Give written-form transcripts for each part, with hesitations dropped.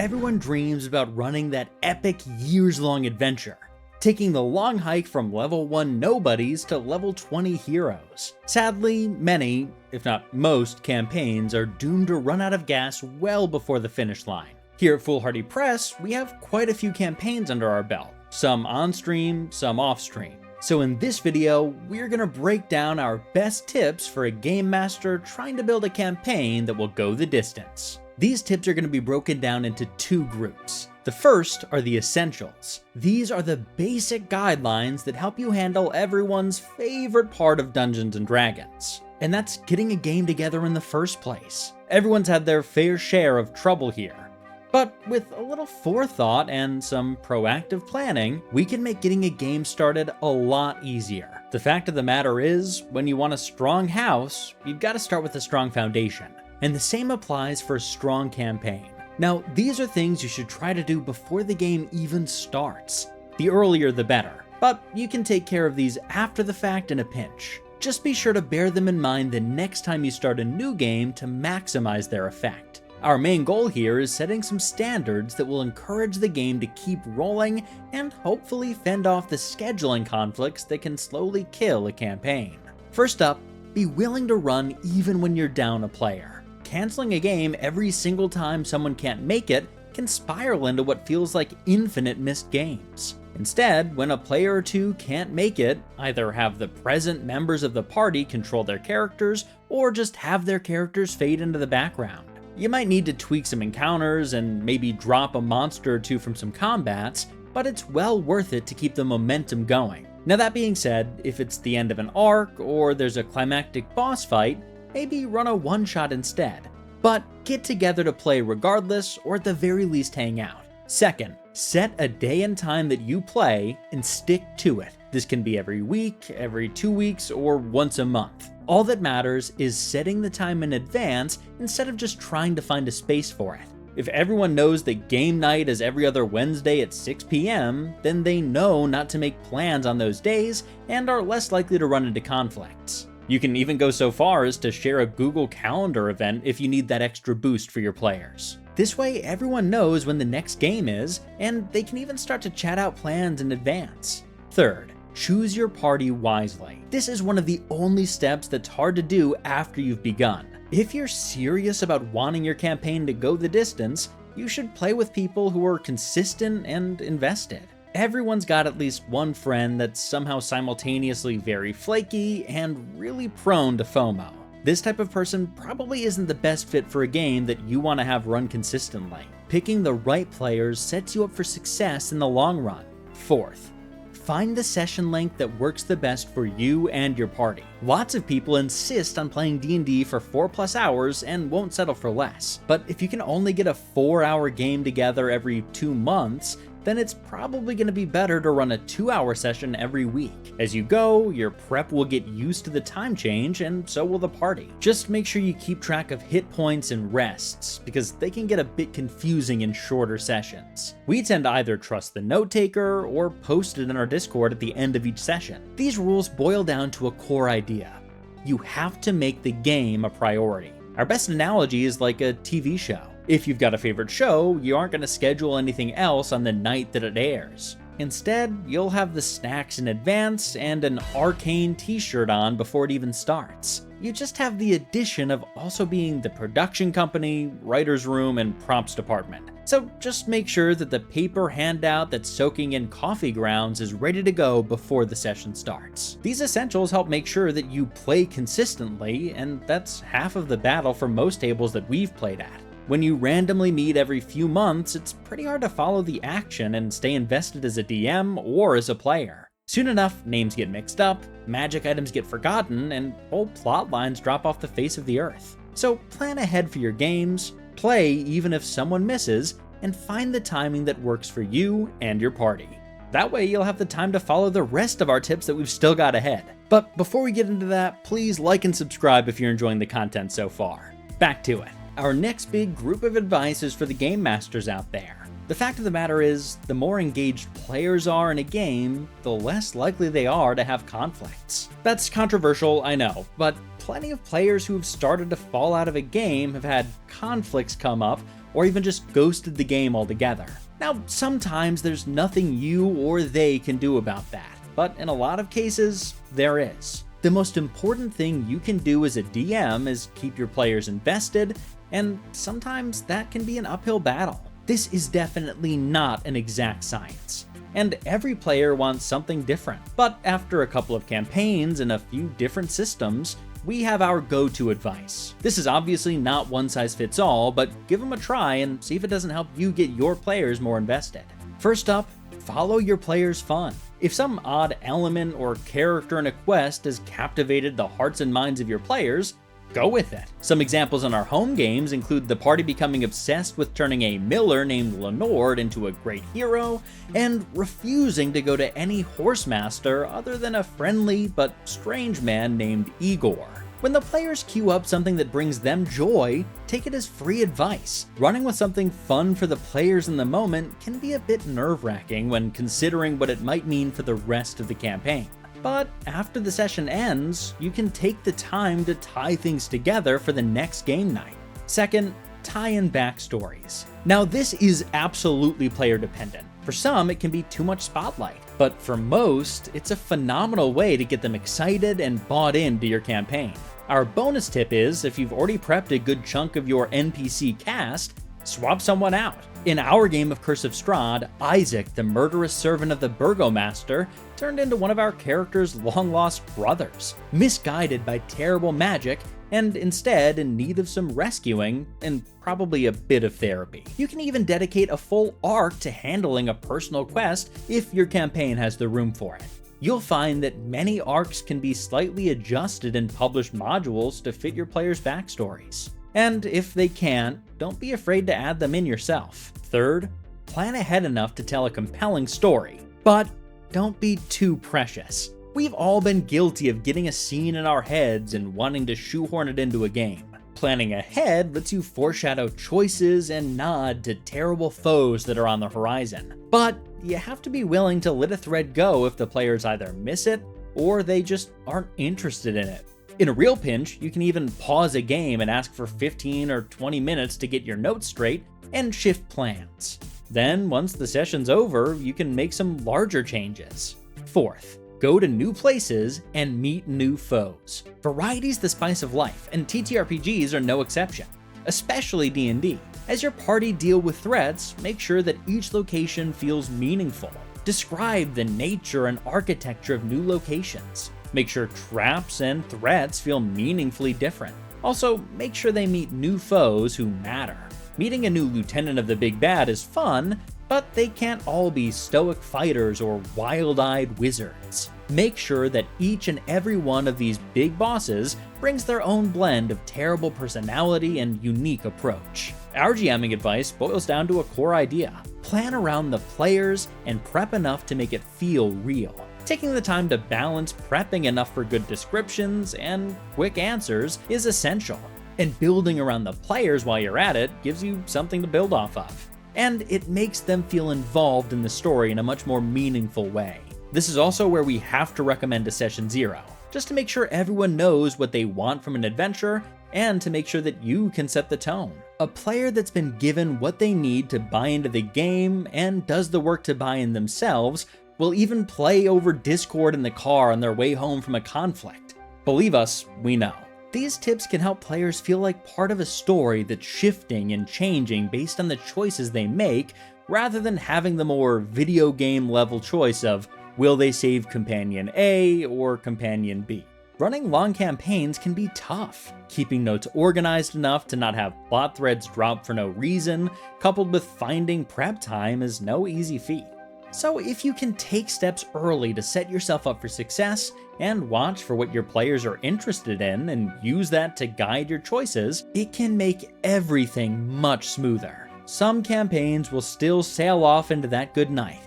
everyone dreams about running that epic years-long adventure, taking the long hike from level 1 nobodies to level 20 heroes. Sadly, many, if not most, campaigns are doomed to run out of gas well before the finish line. Here at Foolhardy Press, we have quite a few campaigns under our belt, some on-stream, some off-stream. So in this video, we're going to break down our best tips for a game master trying to build a campaign that will go the distance. These tips are going to be broken down into two groups. The first are the essentials. These are the basic guidelines that help you handle everyone's favorite part of Dungeons & Dragons, and that's getting a game together in the first place. Everyone's had their fair share of trouble here. But with a little forethought and some proactive planning, we can make getting a game started a lot easier. The fact of the matter is, when you want a strong house, you've got to start with a strong foundation. And the same applies for a strong campaign. Now, these are things you should try to do before the game even starts. The earlier the better, but you can take care of these after the fact in a pinch. Just be sure to bear them in mind the next time you start a new game to maximize their effect. Our main goal here is setting some standards that will encourage the game to keep rolling and hopefully fend off the scheduling conflicts that can slowly kill a campaign. First up, be willing to run even when you're down a player. Canceling a game every single time someone can't make it can spiral into what feels like infinite missed games. Instead, when a player or two can't make it, either have the present members of the party control their characters or just have their characters fade into the background. You might need to tweak some encounters and maybe drop a monster or two from some combats, but it's well worth it to keep the momentum going. Now that being said, if it's the end of an arc or there's a climactic boss fight, maybe run a one-shot instead. But get together to play regardless, or at the very least hang out. Second, set a day and time that you play and stick to it. This can be every week, every 2 weeks, or once a month. All that matters is setting the time in advance instead of just trying to find a space for it. If everyone knows that game night is every other Wednesday at 6 p.m., then they know not to make plans on those days and are less likely to run into conflicts. You can even go so far as to share a Google Calendar event if you need that extra boost for your players. This way everyone knows when the next game is, and they can even start to chat out plans in advance. Third, choose your party wisely. This is one of the only steps that's hard to do after you've begun. If you're serious about wanting your campaign to go the distance, you should play with people who are consistent and invested. Everyone's got at least one friend that's somehow simultaneously very flaky and really prone to FOMO. This type of person probably isn't the best fit for a game that you want to have run consistently. Picking the right players sets you up for success in the long run. Fourth, find the session length that works the best for you and your party. Lots of people insist on playing D&D for 4+ hours and won't settle for less. But if you can only get a 4-hour game together every 2 months, then it's probably going to be better to run a 2-hour session every week. As you go, your prep will get used to the time change, and so will the party. Just make sure you keep track of hit points and rests, because they can get a bit confusing in shorter sessions. We tend to either trust the note taker or post it in our Discord at the end of each session. These rules boil down to a core idea. You have to make the game a priority. Our best analogy is like a TV show. If you've got a favorite show, you aren't going to schedule anything else on the night that it airs. Instead, you'll have the snacks in advance and an arcane t-shirt on before it even starts. You just have the addition of also being the production company, writer's room, and props department. So just make sure that the paper handout that's soaking in coffee grounds is ready to go before the session starts. These essentials help make sure that you play consistently, and that's half of the battle for most tables that we've played at. When you randomly meet every few months, it's pretty hard to follow the action and stay invested as a DM or as a player. Soon enough, names get mixed up, magic items get forgotten, and whole plot lines drop off the face of the earth. So plan ahead for your games, play even if someone misses, and find the timing that works for you and your party. That way you'll have the time to follow the rest of our tips that we've still got ahead. But before we get into that, please like and subscribe if you're enjoying the content so far. Back to it. Our next big group of advice is for the game masters out there. The fact of the matter is, the more engaged players are in a game, the less likely they are to have conflicts. That's controversial, I know, but plenty of players who have started to fall out of a game have had conflicts come up, or even just ghosted the game altogether. Now, sometimes there's nothing you or they can do about that, but in a lot of cases, there is. The most important thing you can do as a DM is keep your players invested, and sometimes that can be an uphill battle. This is definitely not an exact science, and every player wants something different. But after a couple of campaigns and a few different systems, we have our go-to advice. This is obviously not one size fits all, but give them a try and see if it doesn't help you get your players more invested. First up, follow your players' fun. If some odd element or character in a quest has captivated the hearts and minds of your players, go with it. Some examples in our home games include the party becoming obsessed with turning a miller named Lenord into a great hero, and refusing to go to any horsemaster other than a friendly but strange man named Igor. When the players queue up something that brings them joy, take it as free advice. Running with something fun for the players in the moment can be a bit nerve-wracking when considering what it might mean for the rest of the campaign. But after the session ends, you can take the time to tie things together for the next game night. Second, tie in backstories. Now, this is absolutely player dependent. For some, it can be too much spotlight, but for most, it's a phenomenal way to get them excited and bought into your campaign. Our bonus tip is, if you've already prepped a good chunk of your NPC cast, swap someone out. In our game of Curse of Strahd, Isaac, the murderous servant of the Burgomaster, turned into one of our character's long-lost brothers, misguided by terrible magic, and instead in need of some rescuing and probably a bit of therapy. You can even dedicate a full arc to handling a personal quest if your campaign has the room for it. You'll find that many arcs can be slightly adjusted in published modules to fit your players' backstories. And if they can't, don't be afraid to add them in yourself. Third, plan ahead enough to tell a compelling story, but don't be too precious. We've all been guilty of getting a scene in our heads and wanting to shoehorn it into a game. Planning ahead lets you foreshadow choices and nod to terrible foes that are on the horizon. But you have to be willing to let a thread go if the players either miss it or they just aren't interested in it. In a real pinch, you can even pause a game and ask for 15 or 20 minutes to get your notes straight and shift plans. Then, once the session's over, you can make some larger changes. Fourth, go to new places and meet new foes. Variety's the spice of life, and TTRPGs are no exception, especially D&D. As your party deal with threats, make sure that each location feels meaningful. Describe the nature and architecture of new locations. Make sure traps and threats feel meaningfully different. Also, make sure they meet new foes who matter. Meeting a new lieutenant of the big bad is fun, but they can't all be stoic fighters or wild-eyed wizards. Make sure that each and every one of these big bosses brings their own blend of terrible personality and unique approach. Our GMing advice boils down to a core idea. Plan around the players and prep enough to make it feel real. Taking the time to balance prepping enough for good descriptions and quick answers is essential. And building around the players while you're at it gives you something to build off of. And it makes them feel involved in the story in a much more meaningful way. This is also where we have to recommend a Session 0, just to make sure everyone knows what they want from an adventure and to make sure that you can set the tone. A player that's been given what they need to buy into the game and does the work to buy in themselves will even play over Discord in the car on their way home from a conflict. Believe us, we know. These tips can help players feel like part of a story that's shifting and changing based on the choices they make, rather than having the more video game level choice of will they save Companion A or Companion B. Running long campaigns can be tough. Keeping notes organized enough to not have plot threads drop for no reason, coupled with finding prep time, is no easy feat. So if you can take steps early to set yourself up for success and watch for what your players are interested in and use that to guide your choices, it can make everything much smoother. Some campaigns will still sail off into that good night,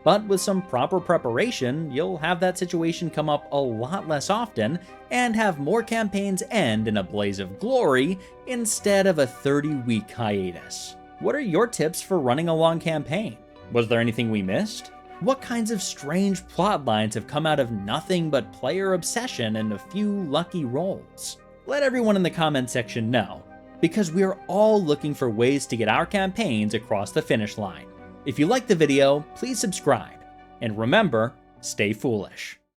but with some proper preparation, you'll have that situation come up a lot less often and have more campaigns end in a blaze of glory instead of a 30-week hiatus. What are your tips for running a long campaign? Was there anything we missed? What kinds of strange plot lines have come out of nothing but player obsession and a few lucky rolls? Let everyone in the comment section know. because we are all looking for ways to get our campaigns across the finish line. If you liked the video, please subscribe, and remember, stay foolish.